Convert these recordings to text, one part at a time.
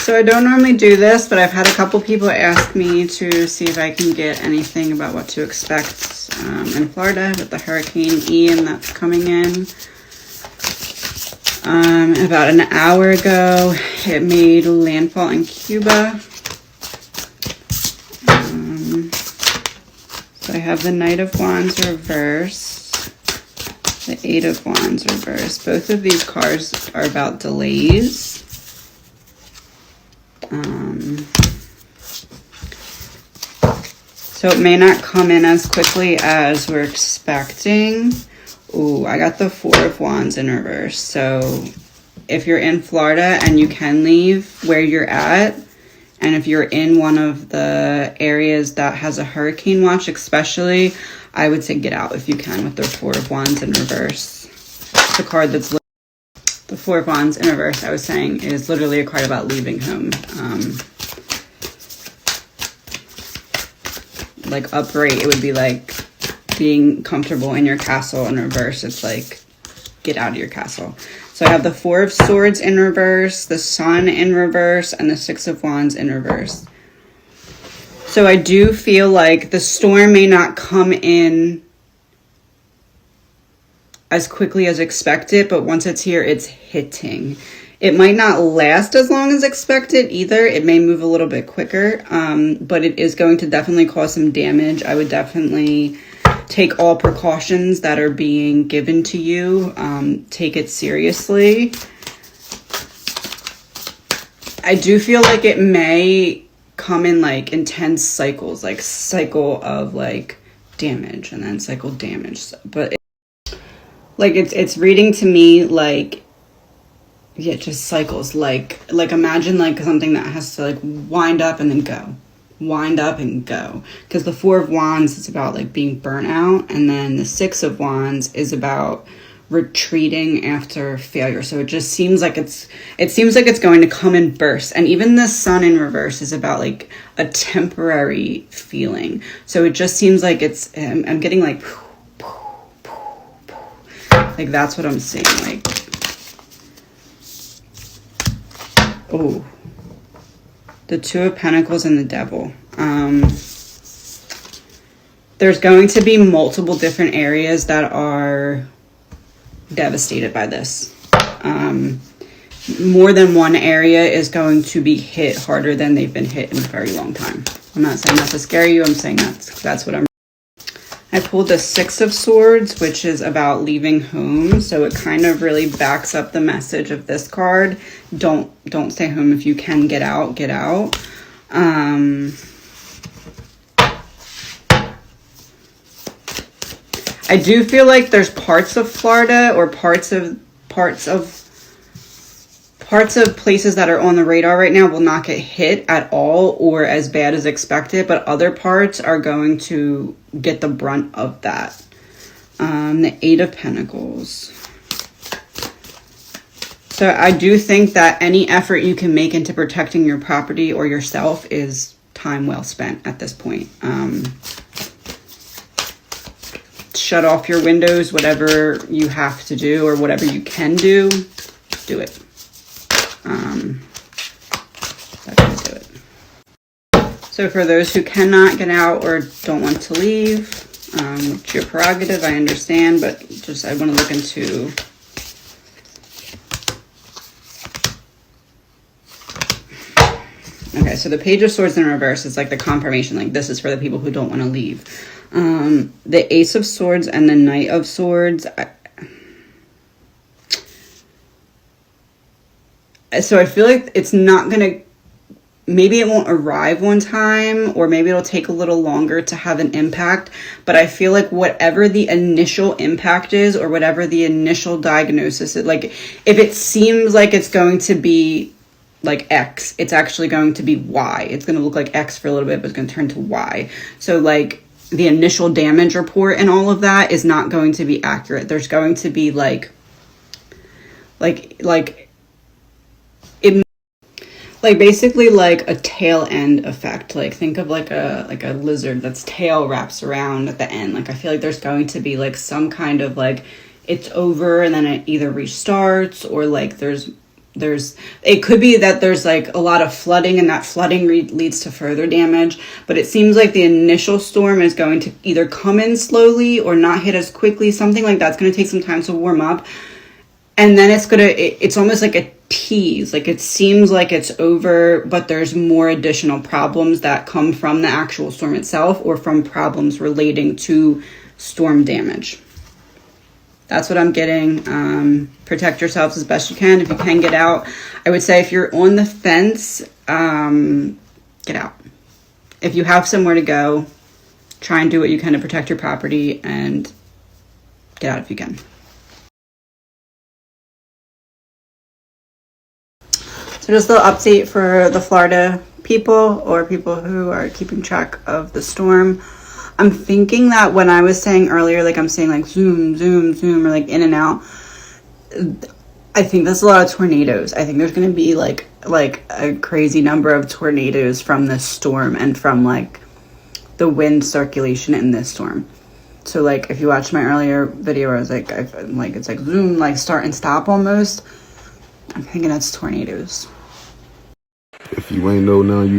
So I don't normally do this, but I've had a couple people ask me to see if I can get anything about what to expect in Florida with the Hurricane Ian that's coming in. About an hour ago, it made landfall in Cuba. So I have the Knight of Wands reversed, the Eight of Wands reversed. Both of these cards are about delays. So it may not come in as quickly as we're expecting. Ooh, I got the Four of Wands in reverse. So if you're in Florida and you can leave where you're at, and if you're in one of the areas that has a hurricane watch especially, I would say get out if you can with the Four of Wands in reverse. The card that's the Four of Wands in reverse, I was saying, is literally a card about leaving home. Like upright, it would be like being comfortable in your castle. In reverse, it's like get out of your castle. So I have the Four of Swords in reverse, the Sun in reverse, and the Six of Wands in reverse. So I do feel like the storm may not come in as quickly as expected, but once it's here, it's hitting. It might not last as long as expected either. It may move a little bit quicker, but it is going to definitely cause some damage. I would definitely take all precautions that are being given to you. Take it seriously. I do feel like it may come in like intense cycles, like cycle of like damage and then cycle damage. But like it's reading to me like, yeah, just cycles. Like imagine like something that has to like wind up and then go. Wind up and go. Because the Four of Wands is about like being burnt out. And then the Six of Wands is about retreating after failure. So it just seems like it's going to come in bursts. And even the Sun in reverse is about like a temporary feeling. So it just seems like it's, I'm getting like that's what I'm seeing. Like, oh, the Two of Pentacles and the Devil. There's going to be multiple different areas that are devastated by this. More than one area is going to be hit harder than they've been hit in a very long time. I'm not saying that to scare you. I'm saying that's what I'm. I pulled the Six of Swords, which is about leaving home. So it kind of really backs up the message of this card. Don't stay home. If you can get out, get out. I do feel like there's parts of Florida or parts of places that are on the radar right now will not get hit at all or as bad as expected, but other parts are going to get the brunt of that. The Eight of Pentacles. So I do think that any effort you can make into protecting your property or yourself is time well spent at this point. Shut off your windows, whatever you have to do or whatever you can do, do it. That's gonna do it. So for those who cannot get out or don't want to leave, it's your prerogative, I understand, but just I want to look into okay, so the Page of Swords in reverse is like the confirmation, like this is for the people who don't want to leave. The Ace of Swords and the Knight of Swords. So I feel like it's not going to, maybe it won't arrive one time, or maybe it'll take a little longer to have an impact. But I feel like whatever the initial impact is, or whatever the initial diagnosis is, like if it seems like it's going to be like X, it's actually going to be Y. It's going to look like X for a little bit, but it's going to turn to Y. So like the initial damage report and all of that is not going to be accurate. There's going to be like basically like a tail end effect. Like think of like a lizard that's tail wraps around at the end. Like I feel like there's going to be like some kind of like it's over and then it either restarts, or like there's it could be that there's like a lot of flooding, and that flooding leads to further damage. But it seems like the initial storm is going to either come in slowly or not hit as quickly. Something like that's going to take some time to warm up. And then it's almost like a tease. Like it seems like it's over, but there's more additional problems that come from the actual storm itself or from problems relating to storm damage. That's what I'm getting. Protect yourselves as best you can. If you can get out, I would say if you're on the fence, get out. If you have somewhere to go, try and do what you can to protect your property and get out if you can. So just a little update for the Florida people or people who are keeping track of the storm. I'm thinking that when I was saying earlier, like I'm saying like zoom, zoom, zoom, or like in and out, I think there's a lot of tornadoes. I think there's going to be like a crazy number of tornadoes from this storm and from like the wind circulation in this storm. So like if you watched my earlier video, I was like, it's like zoom, like start and stop almost. I'm thinking that's tornadoes. If you ain't know now,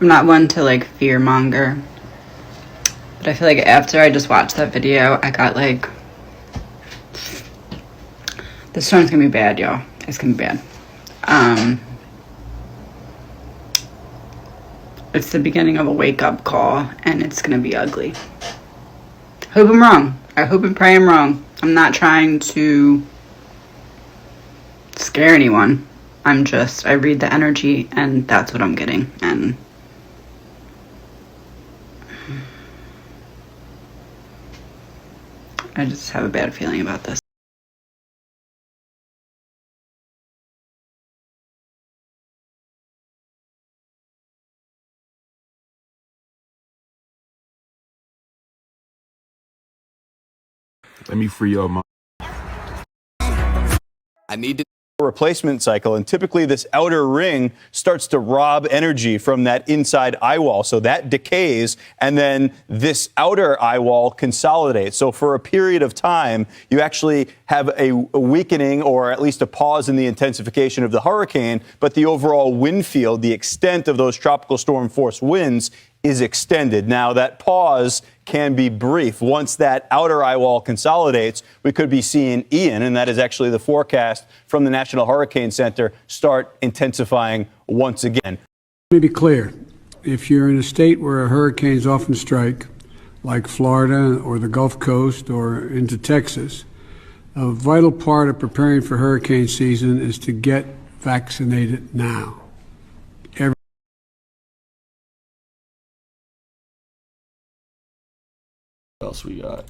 I'm not one to like fear monger, but I feel like after I just watched that video, I got like, the storm's gonna be bad, y'all. It's gonna be bad. It's the beginning of a wake-up call, and it's gonna be ugly. Hope I'm wrong. I hope and pray I'm wrong. I'm not trying to scare anyone. I read the energy, and that's what I'm getting. And I just have a bad feeling about this. let me free your mind. I need to replacement cycle, and typically this outer ring starts to rob energy from that inside eye wall, so that decays, and then this outer eye wall consolidates. So for a period of time, you actually have a weakening or at least a pause in the intensification of the hurricane, but the overall wind field, the extent of those tropical storm force winds, is extended. Now, that pause can be brief. Once that outer eye wall consolidates, we could be seeing Ian, and that is actually the forecast from the National Hurricane Center, start intensifying once again. Let me be clear. If you're in a state where hurricanes often strike, like Florida or the Gulf Coast or into Texas, a vital part of preparing for hurricane season is to get vaccinated now. What else we got?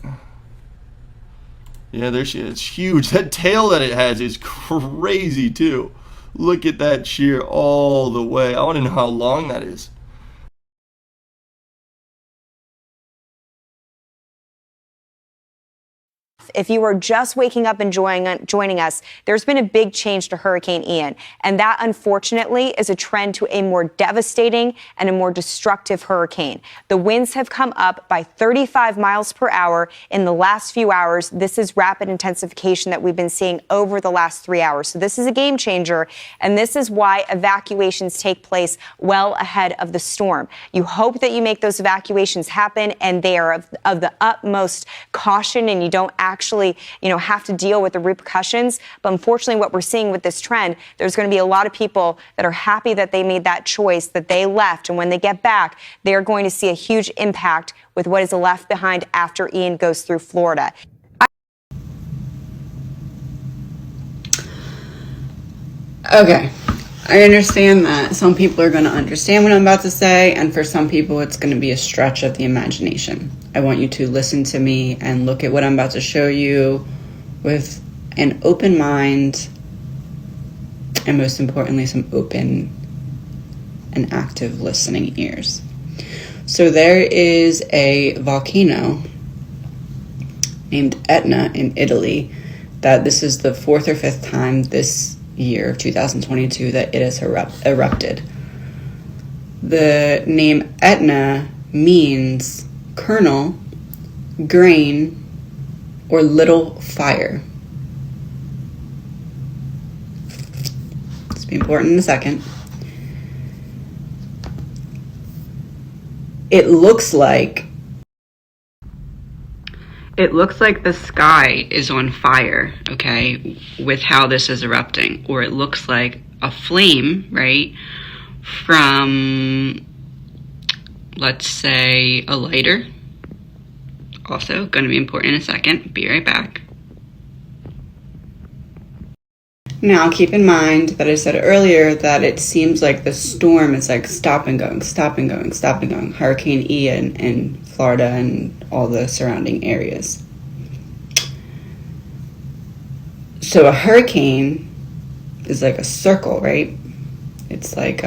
Yeah, there she is. It's huge. That tail that it has is crazy too. Look at that sheer all the way. I want to know how long that is. If you are just waking up and joining us, there's been a big change to Hurricane Ian, and that unfortunately is a trend to a more devastating and a more destructive hurricane. The winds have come up by 35 miles per hour in the last few hours. This is rapid intensification that we've been seeing over the last 3 hours. So this is a game changer, and this is why evacuations take place well ahead of the storm. You hope that you make those evacuations happen, and they are of the utmost caution, and you don't actually, have to deal with the repercussions. But unfortunately, what we're seeing with this trend, there's going to be a lot of people that are happy that they made that choice, that they left. And when they get back, they're going to see a huge impact with what is left behind after Ian goes through Florida. Okay. I understand that some people are going to understand what I'm about to say, and for some people it's going to be a stretch of the imagination. I want you to listen to me and look at what I'm about to show you with an open mind, and most importantly, some open and active listening ears. So there is a volcano named Etna in Italy that this is the fourth or fifth time this year of 2022 that it has erupted. The name Etna means kernel, grain, or little fire. Be important in a second. It looks like the sky is on fire, okay, with how this is erupting. Or it looks like a flame, right, from, let's say, a lighter. Also, going to be important in a second. Be right back. Now, keep in mind that I said earlier that it seems like the storm is like stop and going, stop and going, stop and going. Hurricane Ian in Florida and all the surrounding areas. So a hurricane is like a circle, right? It's like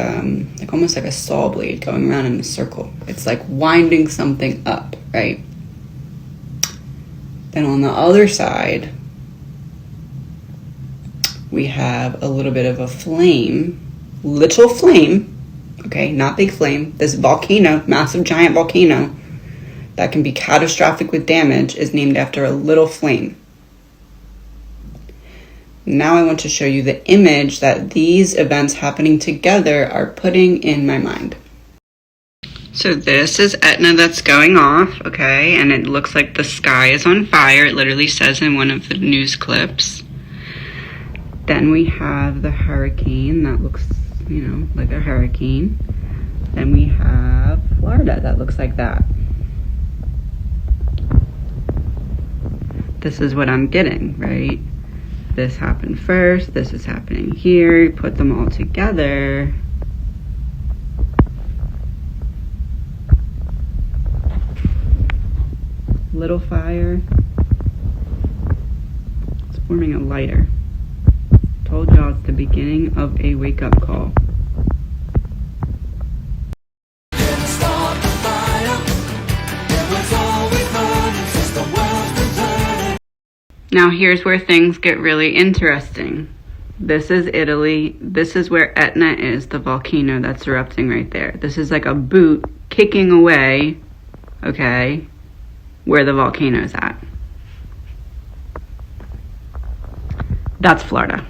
almost like a saw blade going around in a circle. It's like winding something up, right? Then on the other side, we have a little bit of a flame, little flame, okay, not big flame. This volcano, massive giant volcano that can be catastrophic with damage is named after a little flame. Now I want to show you the image that these events happening together are putting in my mind. So this is Etna that's going off, okay, and it looks like the sky is on fire. It literally says in one of the news clips. Then we have the hurricane that looks, like a hurricane. Then we have Florida that looks like that. This is what I'm getting, right? This happened first, this is happening here. Put them all together. Little fire. It's forming a lighter. Told y'all it's the beginning of a wake-up call. Now here's where things get really interesting. This is Italy. This is where Etna is, the volcano that's erupting right there. This is like a boot kicking away, okay, where the volcano's at. That's Florida.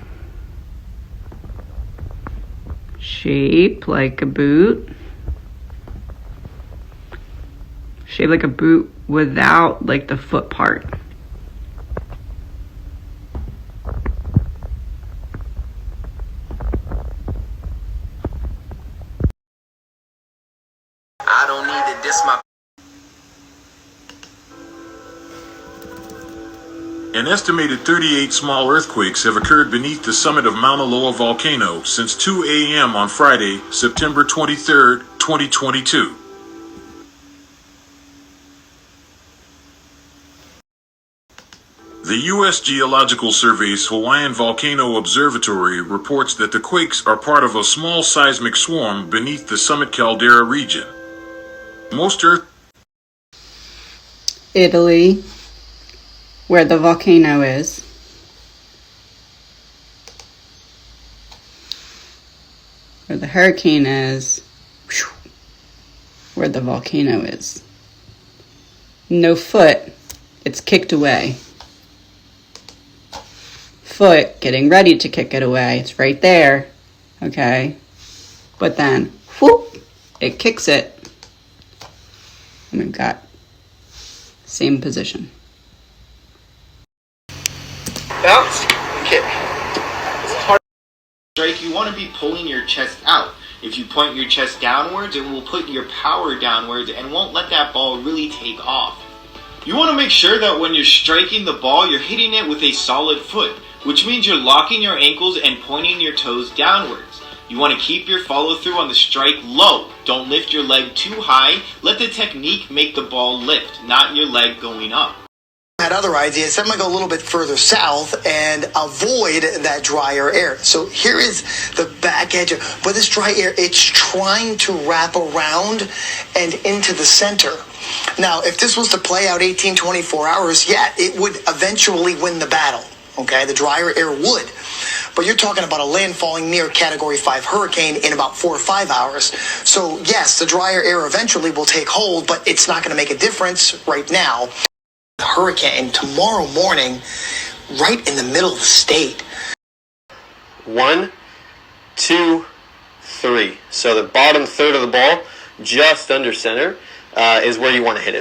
Shape like a boot. Shape like a boot without like the foot part. I don't need to diss my. An estimated 38 small earthquakes have occurred beneath the summit of Mauna Loa volcano since 2 a.m. on Friday, September 23, 2022. The U.S. Geological Survey's Hawaiian Volcano Observatory reports that the quakes are part of a small seismic swarm beneath the summit caldera region. Most Italy, where the volcano is. Where the hurricane is. Where the volcano is. No foot, it's kicked away. Foot getting ready to kick it away. It's right there, okay? But then, whoop, it kicks it. And we've got same position. Bounce. Kick. It's hard. Strike, you want to be pulling your chest out. If you point your chest downwards, it will put your power downwards and won't let that ball really take off. You want to make sure that when you're striking the ball, you're hitting it with a solid foot, which means you're locking your ankles and pointing your toes downwards. You want to keep your follow through on the strike low. Don't lift your leg too high. Let the technique make the ball lift, not your leg going up. Had other ideas. I'm going to go a little bit further south and avoid that drier air. So here is the back edge. But this dry air, it's trying to wrap around and into the center. Now, if this was to play out 18, 24 hours, yeah, it would eventually win the battle. Okay, the drier air would. But you're talking about a landfalling near Category 5 hurricane in about 4 or 5 hours. So, yes, the drier air eventually will take hold, but it's not going to make a difference right now. The hurricane tomorrow morning, right in the middle of the state. 1, 2, 3. So the bottom third of the ball, just under center, is where you want to hit it.